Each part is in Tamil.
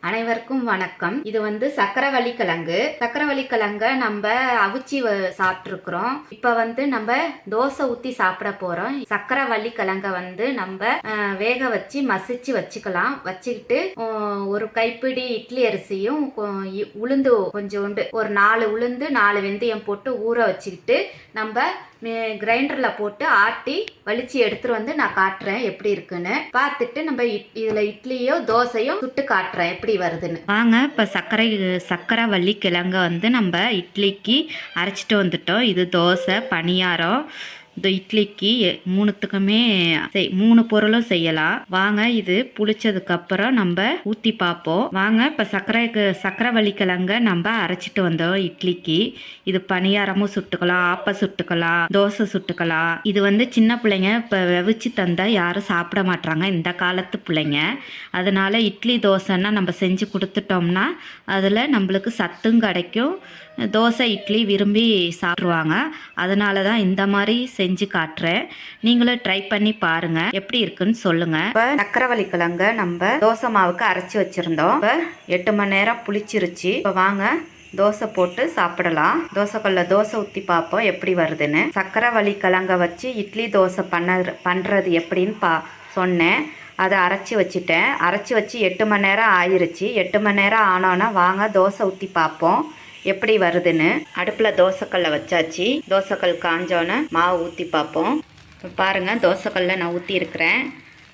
அனைவருக்கும் வணக்கம். இது சக்கரவள்ளி கிழங்கு. சக்கரவள்ளி கிழங்க நம்ம அவிச்சி சாப்பிட்டுருக்குறோம். இப்ப நம்ம தோசை ஊத்தி சாப்பிட போறோம். சக்கரவள்ளி கிழங்க நம்ம வேக வச்சு மசிச்சு வச்சுக்கலாம். வச்சுக்கிட்டு ஒரு கைப்பிடி இட்லி அரிசியும் உளுந்து கொஞ்சோண்டு ஒரு 4 உளுந்து 4 வெந்தயம் போட்டு ஊற வச்சுக்கிட்டு நம்ம கிரைண்டர்ல போட்டு ஆட்டி வலிச்சு எடுத்துட்டு நான் காட்டுறேன் எப்படி இருக்குன்னு பார்த்துட்டு நம்ம இதுல இட்லியோ தோசையோ சுட்டு காட்டுறேன் எப்படி வருதுன்னு. வாங்க இப்ப சக்கரவள்ளி கிழங்க நம்ம இட்லிக்கு அரைச்சிட்டு வந்துட்டோம். இது தோசை பணியாரம் இந்த இட்லிக்கு 3த்துக்குமே 3 பொருளும் செய்யலாம். வாங்க இது புளிச்சதுக்கு அப்புறம் நம்ம ஊத்தி பார்ப்போம். வாங்க இப்ப சக்கரவள்ளி கிழங்க நம்ம அரைச்சிட்டு வந்தோம் இட்லிக்கு. இது பணியாரமும் சுட்டுக்கலாம், ஆப்ப சுட்டுக்கலாம், தோசை சுட்டுக்கலாம். இது சின்ன பிள்ளைங்க இப்ப வெவிச்சு தந்தா யாரும் சாப்பிட மாட்டாங்க இந்த காலத்து பிள்ளைங்க. அதனால இட்லி தோசைன்னா நம்ம செஞ்சு கொடுத்துட்டோம்னா அதுல நம்மளுக்கு சத்தும் கிடைக்கும். தோசை இட்லி விரும்பி சாப்பிடுவாங்க. அதனால தான் இந்த மாதிரி செஞ்சு காட்டுறேன். நீங்களும் ட்ரை பண்ணி பாருங்க எப்படி இருக்குன்னு சொல்லுங்க. இப்போ சக்கரவள்ளி கிழங்க நம்ம தோசை மாவுக்கு அரைச்சி வச்சிருந்தோம். இப்போ 8 மணி நேரம் புளிச்சிருச்சு. இப்போ வாங்க தோசை போட்டு சாப்பிடலாம். தோசைக்கல்ல தோசை ஊற்றி பார்ப்போம் எப்படி வருதுன்னு. சக்கரவள்ளி கிழங்க வச்சு இட்லி தோசை பண்ணுறது எப்படின்னு சொன்னேன். அதை அரைச்சி வச்சுட்டேன். அரைச்சி வச்சு 8 மணி நேரம் ஆயிருச்சு. 8 மணி நேரம் ஆனோன்னா வாங்க தோசை ஊற்றி பார்ப்போம் எப்படி வருதுன்னு. அடுப்பில் தோசைக்கல்லை வச்சாச்சு. தோசைக்கல் காஞ்சோன்னே மாவு ஊற்றி பார்ப்போம். இப்போ பாருங்கள் தோசைக்கல்ல நான் ஊற்றி இருக்கிறேன்.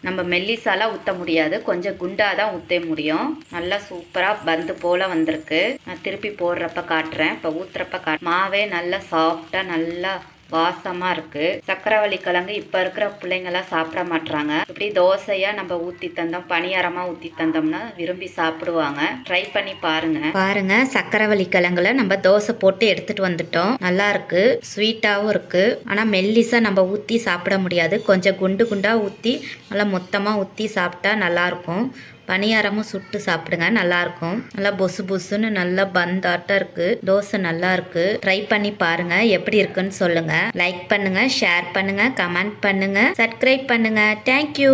நம்ம மெல்லிசாலாம் ஊற்ற முடியாது, கொஞ்சம் குண்டாக தான் ஊற்ற முடியும். நல்லா சூப்பராக பந்து போல் வந்திருக்கு. நான் திருப்பி போடுறப்ப காட்டுறேன். இப்போ ஊற்றுறப்ப மாவே நல்லா சாஃப்டாக நல்லா வாசமாக இருக்குது. சக்கரவள்ளி கிழங்கு இப்போ இருக்கிற பிள்ளைங்களாம் சாப்பிட மாட்டுறாங்க. இப்படி தோசையாக நம்ம ஊற்றி தந்தோம், பணியாரமாக ஊற்றி தந்தோம்னா விரும்பி சாப்பிடுவாங்க. ட்ரை பண்ணி பாருங்க. சக்கரவள்ளி கிழங்குல நம்ம தோசை போட்டு எடுத்துட்டு வந்துட்டோம். நல்லா இருக்கு, ஸ்வீட்டாகவும் இருக்கு. ஆனால் மெல்லிசா நம்ம ஊற்றி சாப்பிட முடியாது. கொஞ்சம் குண்டு குண்டாக ஊற்றி நல்லா மொத்தமாக ஊற்றி சாப்பிட்டா நல்லாயிருக்கும். பணியாரமும் சுட்டு சாப்பிடுங்க, நல்லாயிருக்கும். நல்லா பொசு பொசுன்னு நல்லா பந்தாட்டம் இருக்குது. தோசை நல்லா இருக்குது. ட்ரை பண்ணி பாருங்க எப்படி இருக்குன்னு சொல்லுங்க. லைக் பண்ணுங்க, ஷேர் பண்ணுங்க, கமெண்ட் பண்ணுங்க, சப்ஸ்கிரைப் பண்ணுங்க. தேங்க்யூ.